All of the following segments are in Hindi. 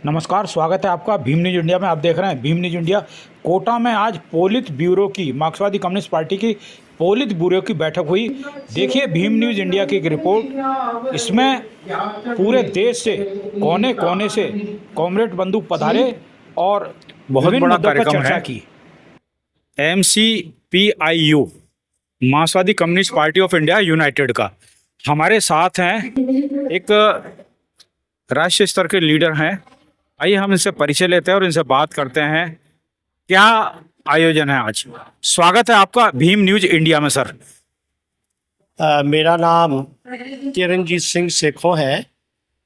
नमस्कार, स्वागत है आपका भीम न्यूज इंडिया में। आप देख रहे हैं भीम न्यूज इंडिया। कोटा में आज पोलित ब्यूरो की, मार्क्सवादी कम्युनिस्ट पार्टी की पोलित ब्यूरो की बैठक हुई। देखिए भीम न्यूज इंडिया की एक रिपोर्ट। इसमें पूरे देश से कोने कोने से कॉमरेड बंधु पधारे और बहुत विभिन्न बड़ा मुद्दों पर कार्यक्रम चर्चा है। की। MCPIU मार्क्सवादी communist party of India United का हमारे साथ हैं एक राष्ट्रीय स्तर के लीडर हैं। आइए हम इनसे परिचय लेते हैं और इनसे बात करते हैं क्या आयोजन है आज। स्वागत है आपका भीम न्यूज इंडिया में सर। मेरा नाम किरणजीत सिंह सेखो है।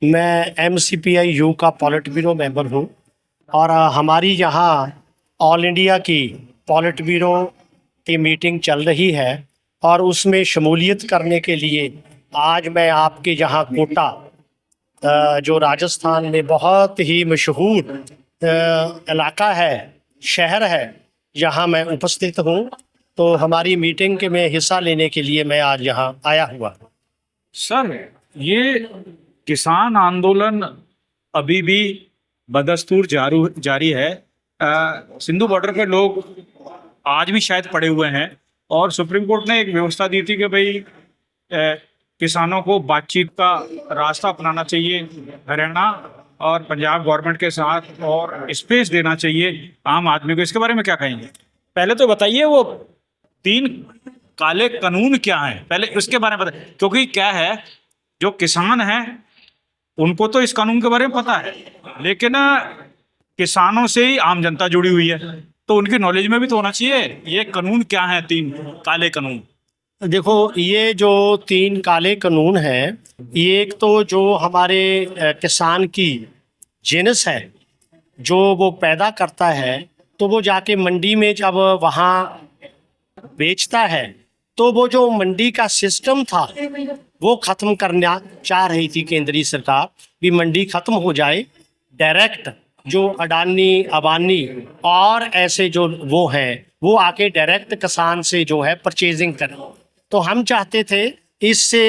मैं MCPIU का पॉलिट ब्यूरो मेंबर हूँ और हमारी यहाँ ऑल इंडिया की पॉलिट ब्यूरो की मीटिंग चल रही है और उसमें शमूलियत करने के लिए आज मैं आपके यहाँ कोटा जो राजस्थान में बहुत ही मशहूर इलाका है, शहर है, यहाँ मैं उपस्थित हूँ। तो हमारी मीटिंग के में हिस्सा लेने के लिए मैं आज यहाँ आया हुआ। सर, ये किसान आंदोलन अभी भी बदस्तूर जारी है। सिंधु बॉर्डर पे लोग आज भी शायद पड़े हुए हैं और सुप्रीम कोर्ट ने एक व्यवस्था दी थी कि भाई किसानों को बातचीत का रास्ता अपनाना चाहिए, हरियाणा और पंजाब गवर्नमेंट के साथ, और स्पेस देना चाहिए आम आदमी को। इसके बारे में क्या कहेंगे? पहले तो बताइए वो 3 काले कानून क्या हैं, पहले उसके बारे में बताइए। क्योंकि क्या है, जो किसान हैं उनको तो इस कानून के बारे में पता है, लेकिन किसानों से ही आम जनता जुड़ी हुई है, तो उनकी नॉलेज में भी तो होना चाहिए ये कानून क्या है, 3 काले कानून। देखो, ये जो 3 काले कानून हैं, ये एक तो जो हमारे किसान की जिनस है, जो वो पैदा करता है, तो वो जाके मंडी में जब वहाँ बेचता है, तो वो जो मंडी का सिस्टम था वो ख़त्म करना चाह रही थी केंद्रीय सरकार, भी मंडी ख़त्म हो जाए। डायरेक्ट जो अडानी, अबानी और ऐसे जो वो हैं, वो आके डायरेक्ट किसान से जो है परचेजिंग करें। तो हम चाहते थे इससे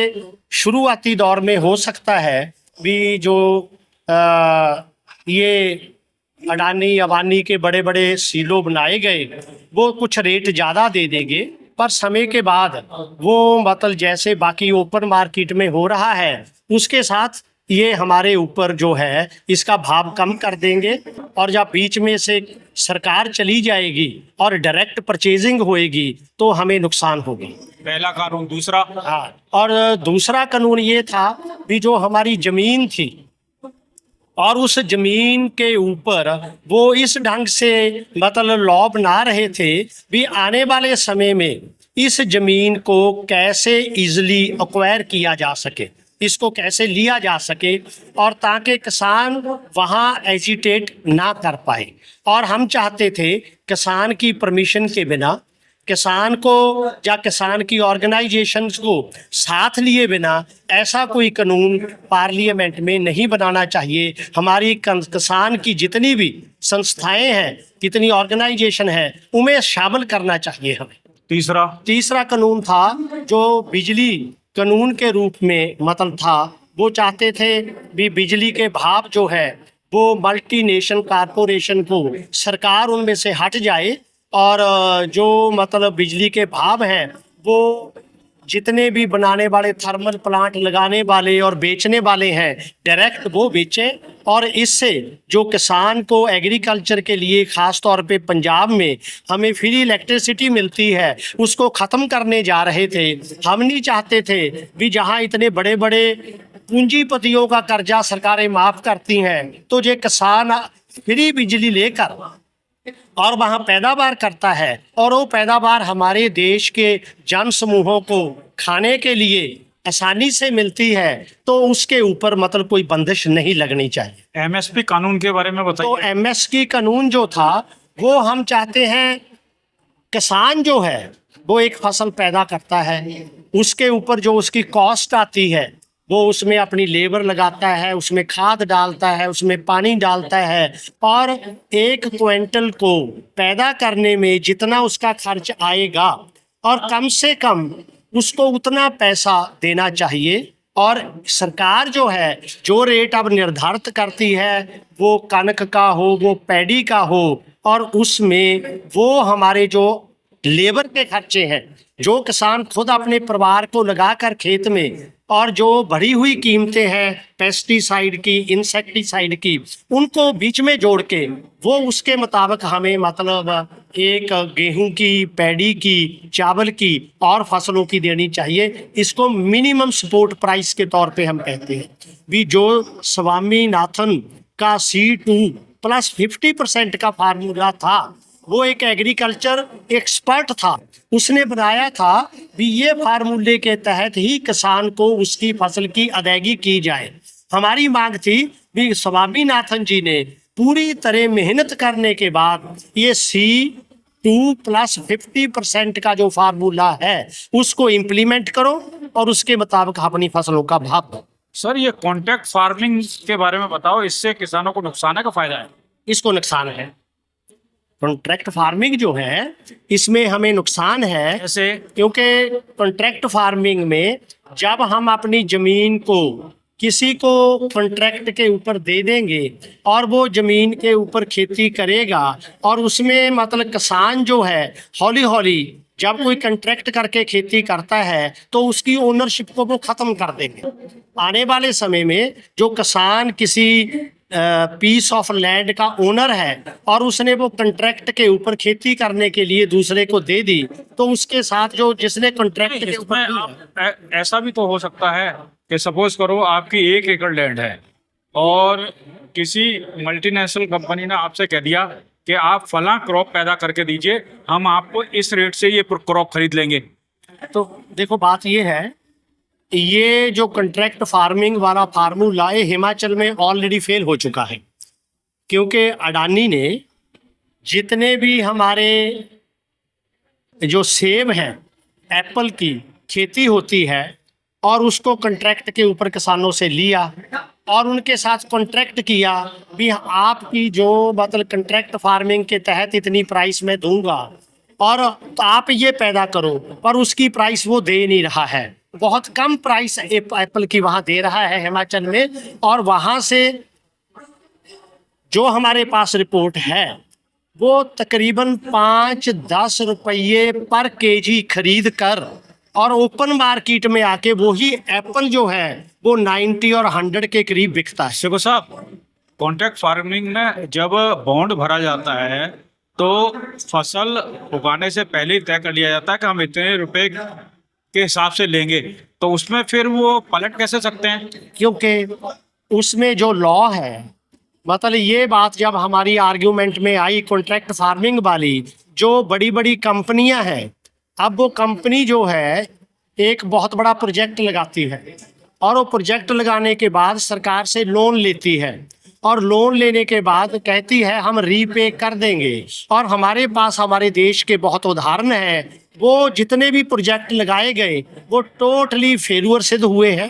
शुरुआती दौर में हो सकता है भी जो ये अडानी अबानी के बड़े बड़े सीलो बनाए गए वो कुछ रेट ज़्यादा दे देंगे, पर समय के बाद वो मतलब जैसे बाकी ओपन मार्केट में हो रहा है उसके साथ ये हमारे ऊपर जो है इसका भाव कम कर देंगे, और जब बीच में से सरकार चली जाएगी और डायरेक्ट परचेजिंग होएगी तो हमें नुकसान होगी। पहला कानून। दूसरा, हाँ, और दूसरा कानून ये था भी जो हमारी ज़मीन थी और उस ज़मीन के ऊपर वो इस ढंग से मतलब लॉ बना रहे थे भी आने वाले समय में इस ज़मीन को कैसे इजीली एक्वायर किया जा सके, इसको कैसे लिया जा सके, और ताकि किसान वहाँ एजिटेट ना कर पाए। और हम चाहते थे किसान की परमिशन के बिना, किसान को या किसान की ऑर्गेनाइजेशंस को साथ लिए बिना ऐसा कोई कानून पार्लियामेंट में नहीं बनाना चाहिए। हमारी किसान की जितनी भी संस्थाएं हैं, जितनी ऑर्गेनाइजेशन है, उन्हें शामिल करना चाहिए हमें। तीसरा कानून था जो बिजली कानून के रूप में मतलब था, वो चाहते थे भी बिजली के भाव जो है वो मल्टीनेशनल कॉरपोरेशन को सरकार उनमें से हट जाए, और जो मतलब बिजली के भाव हैं वो जितने भी बनाने वाले, थर्मल प्लांट लगाने वाले और बेचने वाले हैं, डायरेक्ट वो बेचें। और इससे जो किसान को एग्रीकल्चर के लिए ख़ास तौर पे पंजाब में हमें फ्री इलेक्ट्रिसिटी मिलती है, उसको ख़त्म करने जा रहे थे। हम नहीं चाहते थे भी जहाँ इतने बड़े बड़े पूंजीपतियों का कर्जा सरकारें माफ़ करती हैं, तो जो किसान फ्री बिजली लेकर और वहाँ पैदावार करता है और वो पैदावार हमारे देश के जन समूहों को खाने के लिए आसानी से मिलती है, तो उसके ऊपर मतलब कोई बंदिश नहीं लगनी चाहिए। MSP कानून के बारे में बताइए। तो MSP कानून जो था वो हम चाहते हैं किसान जो है वो एक फसल पैदा करता है, उसके ऊपर जो उसकी कॉस्ट आती है वो उसमें अपनी लेबर लगाता है, उसमें खाद डालता है, उसमें पानी डालता है, और 1 क्विंटल को पैदा करने में जितना उसका खर्च आएगा और कम से कम उसको उतना पैसा देना चाहिए और सरकार जो है जो रेट अब निर्धारित करती है वो कनक का हो, वो पैडी का हो, और उसमें वो हमारे जो लेबर के खर्चे हैं, जो किसान खुद अपने परिवार को लगाकर खेत में, और जो बढ़ी हुई कीमतें हैं पेस्टिसाइड की, इंसेक्टिसाइड की, उनको बीच में जोड़ के वो उसके मुताबिक हमें मतलब एक गेहूं की, पैडी की, चावल की और फसलों की देनी चाहिए। इसको मिनिमम सपोर्ट प्राइस के तौर पे हम कहते हैं। भी जो स्वामीनाथन का C2 प्लस 50% का फार्मूला था, वो एक एग्रीकल्चर एक्सपर्ट था, उसने बनाया था भी ये फार्मूले के तहत ही किसान को उसकी फसल की अदायगी की जाए। हमारी मांग थी भी स्वामीनाथन जी ने पूरी तरह मेहनत करने के बाद ये C2 प्लस 50% का जो फार्मूला है उसको इम्प्लीमेंट करो और उसके मुताबिक अपनी फसलों का भाव दो। सर, ये कॉन्ट्रैक्ट फार्मिंग के बारे में बताओ, इससे किसानों को नुकसान है का फायदा है? इसको नुकसान है। कॉन्ट्रैक्ट फार्मिंग जो है इसमें हमें नुकसान है, जैसे क्योंकि कॉन्ट्रैक्ट फार्मिंग में जब हम अपनी जमीन को किसी को कॉन्ट्रैक्ट के ऊपर दे देंगे और वो जमीन के ऊपर खेती करेगा, और उसमें मतलब किसान जो है हौली हौली जब कोई कॉन्ट्रैक्ट करके खेती करता है तो उसकी ओनरशिप को वो ख़त्म कर देंगे। आने वाले समय में जो किसान किसी पीस ऑफ लैंड का ओनर है और उसने वो कॉन्ट्रैक्ट के ऊपर खेती करने के लिए दूसरे को दे दी, तो उसके साथ जो जिसने कॉन्ट्रैक्ट के ऊपर इसमें ऐसा भी तो हो सकता है कि सपोज करो आपकी 1 एकड़ लैंड है और किसी मल्टीनेशनल कंपनी ने आपसे कह दिया कि आप फला क्रॉप पैदा करके दीजिए, हम आपको इस रेट से ये क्रॉप खरीद लेंगे। तो देखो बात ये है, ये जो कॉन्ट्रैक्ट फार्मिंग वाला फार्मूला है हिमाचल में ऑलरेडी फेल हो चुका है, क्योंकि अडानी ने जितने भी हमारे जो सेब हैं, एप्पल की खेती होती है और उसको कॉन्ट्रैक्ट के ऊपर किसानों से लिया और उनके साथ कॉन्ट्रैक्ट किया भी आपकी जो मतलब कॉन्ट्रैक्ट फार्मिंग के तहत इतनी प्राइस मैं दूंगा और आप ये पैदा करो, पर उसकी प्राइस वो दे नहीं रहा है। बहुत कम प्राइस एप्पल की वहाँ दे रहा है हिमाचल में, और वहाँ से जो हमारे पास रिपोर्ट है वो तकरीबन 5-10 रुपये पर केजी खरीद कर और ओपन मार्केट में आके वही एप्पल जो है वो 90 और 100 के करीब बिकता है। शिव साहब, कॉन्ट्रैक्ट फार्मिंग में जब बॉन्ड भरा जाता है तो फसल उगाने से पहले ही तय कर लिया जाता है कि हम इतने रुपए के हिसाब से लेंगे, तो उसमें फिर वो पलट कैसे सकते हैं? क्योंकि उसमें जो लॉ है, मतलब ये बात जब हमारी आर्ग्यूमेंट में आई कॉन्ट्रैक्ट फार्मिंग वाली, जो बड़ी बड़ी कंपनियां हैं, अब वो कंपनी जो है एक बहुत बड़ा प्रोजेक्ट लगाती है और वो प्रोजेक्ट लगाने के बाद सरकार से लोन लेती है और लोन लेने के बाद कहती है हम रीपे कर देंगे। और हमारे पास हमारे देश के बहुत उदाहरण हैं, वो जितने भी प्रोजेक्ट लगाए गए वो टोटली फेलियर सिद्ध हुए हैं,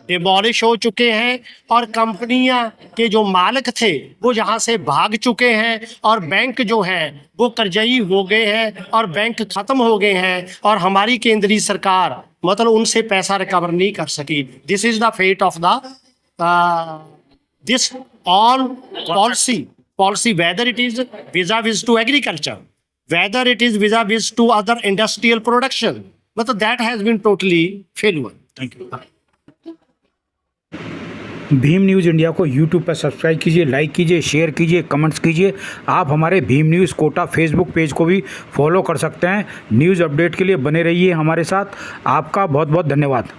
डिमोलिश हो चुके हैं, और कंपनियां के जो मालिक थे वो यहाँ से भाग चुके हैं, और बैंक जो है वो कर्जई हो गए हैं और बैंक ख़त्म हो गए हैं, और हमारी केंद्रीय सरकार मतलब उनसे पैसा रिकवर नहीं कर सकी। This is the fate of the this all policy whether it is vis-a-vis to agriculture, whether it is vis-a-vis to other industrial production, but that has been totally failure. Thank you. Bhim news India को यूट्यूब पर सब्सक्राइब कीजिए, लाइक कीजिए, शेयर कीजिए, कमेंट्स कीजिए। आप हमारे Bhim news Kota Facebook page को भी फॉलो कर सकते हैं। न्यूज़ अपडेट के लिए बने रहिए हमारे साथ। आपका बहुत बहुत धन्यवाद।